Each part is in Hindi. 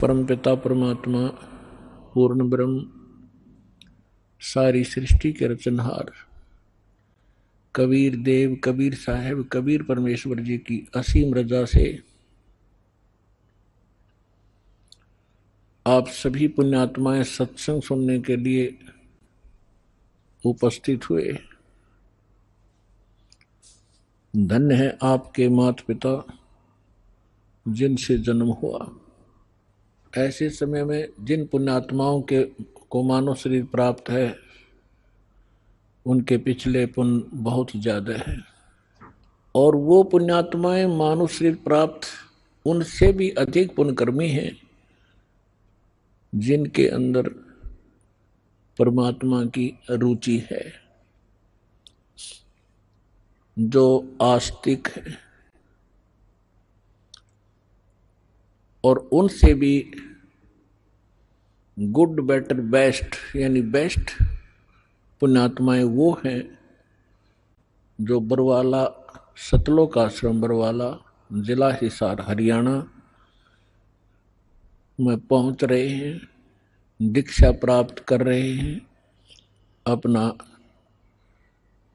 परमपिता परमात्मा पूर्ण ब्रह्म सारी सृष्टि के रचनहार कबीर देव कबीर साहेब कबीर परमेश्वर जी की असीम रजा से आप सभी पुण्यात्माएं सत्संग सुनने के लिए उपस्थित हुए। धन्य है आपके माता पिता जिनसे जन्म हुआ। ऐसे समय में जिन पुण्यात्माओं के को मानव शरीर प्राप्त है उनके पिछले पुण्य बहुत ज्यादा है, और वो पुण्यात्माएं मानव शरीर प्राप्त उनसे भी अधिक पुण्यकर्मी हैं जिनके अंदर परमात्मा की रुचि है, जो आस्तिक है, और उनसे भी गुड बेटर बेस्ट यानी बेस्ट पुण्यात्माएं वो हैं जो बरवाला सतलोक आश्रम बरवाला जिला हिसार हरियाणा में पहुंच रहे हैं, दीक्षा प्राप्त कर रहे हैं, अपना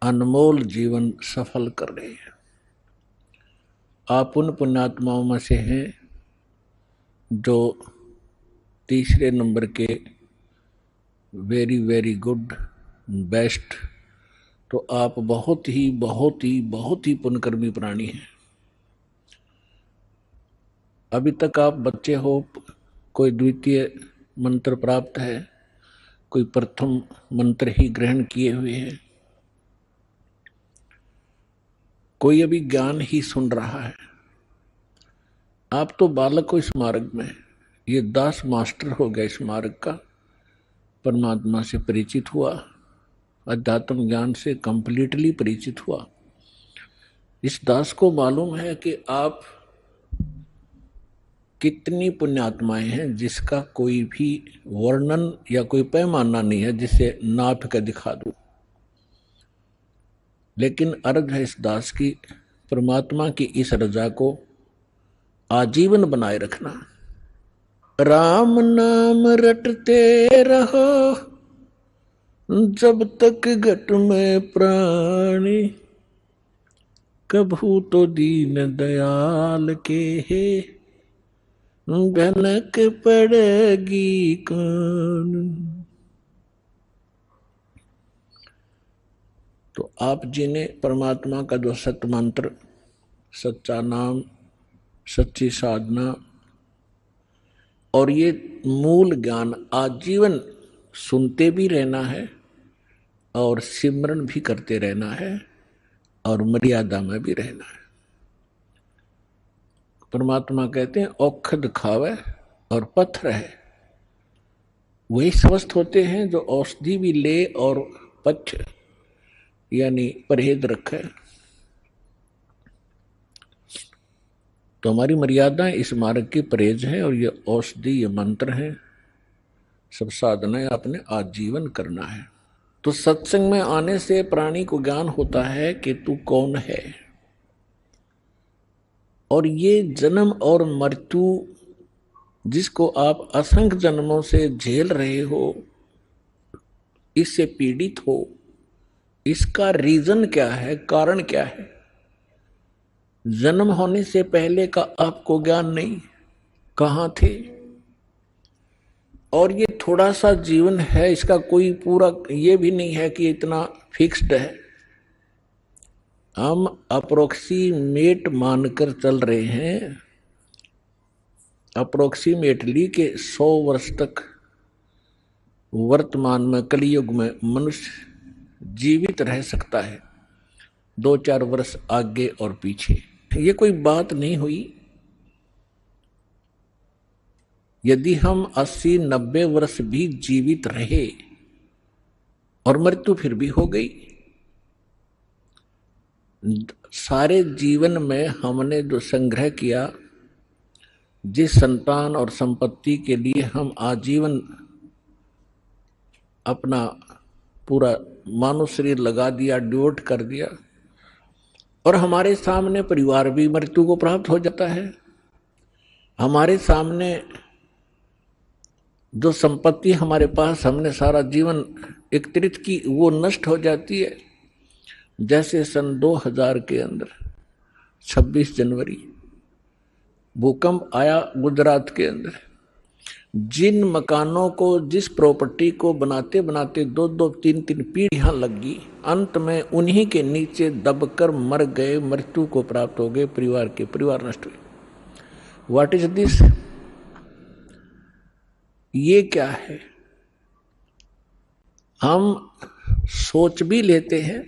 अनमोल जीवन सफल कर रहे हैं। आप उन पुण्यात्माओं में से हैं जो तीसरे नंबर के वेरी वेरी गुड बेस्ट, तो आप बहुत ही पुण्यकर्मी प्राणी हैं। अभी तक आप बच्चे हो, कोई द्वितीय मंत्र प्राप्त है, कोई प्रथम मंत्र ही ग्रहण किए हुए हैं, कोई अभी ज्ञान ही सुन रहा है। आप तो बालक हो इस मार्ग में, ये दास मास्टर हो गया इस मार्ग का, परमात्मा से परिचित हुआ, अध्यात्म ज्ञान से कंप्लीटली परिचित हुआ। इस दास को मालूम है कि आप कितनी पुण्यात्माएं हैं जिसका कोई भी वर्णन या कोई पैमाना नहीं है जिसे नाप कर दिखा दूं। लेकिन अर्ज है इस दास की परमात्मा की इस रजा को आजीवन बनाए रखना। राम नाम रटते रहो जब तक घट में प्राणी, कभू तो दीन दयाल के है भनक पड़ेगी कान। तो आप जी ने परमात्मा का जो सत्य मंत्र, सच्चा नाम, सच्ची साधना और ये मूल ज्ञान आजीवन सुनते भी रहना है और सिमरन भी करते रहना है और मर्यादा में भी रहना है। परमात्मा कहते हैं औखद खावे और पत्थर है, वही स्वस्थ होते हैं जो औषधि भी ले और पथ्य यानी परहेज रखे। तो हमारी मर्यादा इस मार्ग की परहेज है, और ये औषधि ये मंत्र है, सब साधनाएं आपने आजीवन करना है। तो सत्संग में आने से प्राणी को ज्ञान होता है कि तू कौन है, और ये जन्म और मृत्यु जिसको आप असंख्य जन्मों से झेल रहे हो, इससे पीड़ित हो, इसका रीजन क्या है, कारण क्या है? जन्म होने से पहले का आपको ज्ञान नहीं, कहां थे? और ये थोड़ा सा जीवन है, इसका कोई पूरा ये भी नहीं है कि इतना फिक्स्ड है। हम अप्रोक्सीमेट मानकर चल रहे हैं, अप्रोक्सीमेटली के 100 वर्ष तक वर्तमान में कलयुग में मनुष्य जीवित रह सकता है, 2-4 वर्ष आगे और पीछे। ये कोई बात नहीं हुई। यदि हम 80-90 वर्ष भी जीवित रहे और मृत्यु फिर भी हो गई, सारे जीवन में हमने जो संग्रह किया, जिस संतान और संपत्ति के लिए हम आजीवन अपना पूरा मानव शरीर लगा दिया, डिवोट कर दिया, और हमारे सामने परिवार भी मृत्यु को प्राप्त हो जाता है, हमारे सामने जो संपत्ति हमारे पास हमने सारा जीवन एकत्रित की वो नष्ट हो जाती है। जैसे सन 2000 के अंदर 26 जनवरी भूकंप आया गुजरात के अंदर, जिन मकानों को जिस प्रॉपर्टी को बनाते बनाते 2-2 3-3 पीढ़ियां लगी, अंत में उन्हीं के नीचे दबकर मर गए, मृत्यु को प्राप्त हो गए, परिवार नष्ट हुए। What is this? ये क्या है? हम सोच भी लेते हैं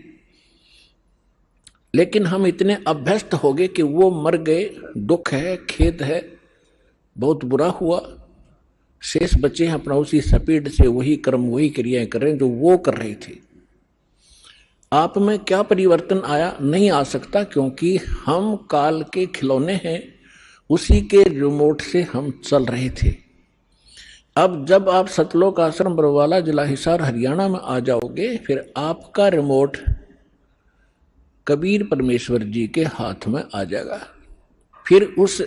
लेकिन हम इतने अभ्यस्त हो गए कि वो मर गए, दुख है, खेद है, बहुत बुरा हुआ, शेष बचे हैं अपना उसी स्पीड से वही कर्म वही क्रियाएं कर रहे हैं जो वो कर रहे थे। आप में क्या परिवर्तन आया? नहीं आ सकता, क्योंकि हम काल के खिलौने हैं, उसी के रिमोट से हम चल रहे थे। अब जब आप सतलोक आश्रम बरवाला जिला हिसार हरियाणा में आ जाओगे, फिर आपका रिमोट कबीर परमेश्वर जी के हाथ में आ जाएगा। फिर उस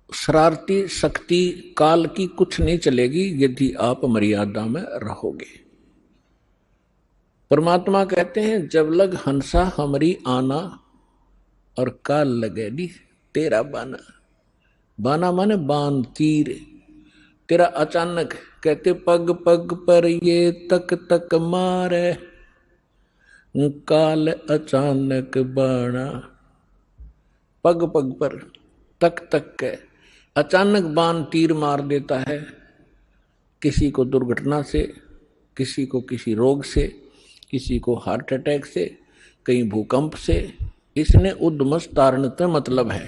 शरारती शक्ति काल की कुछ नहीं चलेगी यदि आप मर्यादा में रहोगे। परमात्मा कहते हैं जब लग हंसा हमारी आना और काल लगे नी तेरा बाना। बाना माने बाण तीर, तेरा अचानक, कहते पग पग पर ये तक तक मारे, काल अचानक बाणा। पग पग पर तक तक के अचानक बाण तीर मार देता है, किसी को दुर्घटना से, किसी को किसी रोग से, किसी को हार्ट अटैक से, कहीं भूकंप से। इसने उद्मस तारणते मतलब है,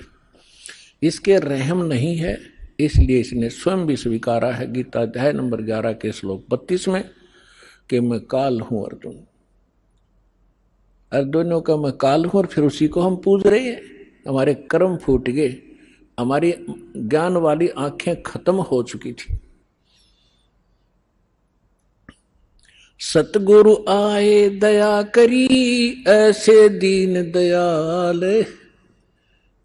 इसके रहम नहीं है, इसलिए इसने स्वयं भी स्वीकारा है गीता अध्याय नंबर 11 के श्लोक 32 में कि मैं काल हूं अर्जुन। अर्जुनों का मैं काल हूं, और फिर उसी को हम पूज रहे हैं। हमारे कर्म फूट गए, हमारी ज्ञान वाली आंखें खत्म हो चुकी थी। सतगुरु आए दया करी, ऐसे दीन दयाल,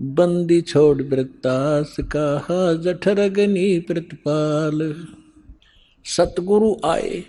बंदी छोड़ वृत्तास कहा, जठर अग्नि प्रतिपाल। सतगुरु आए,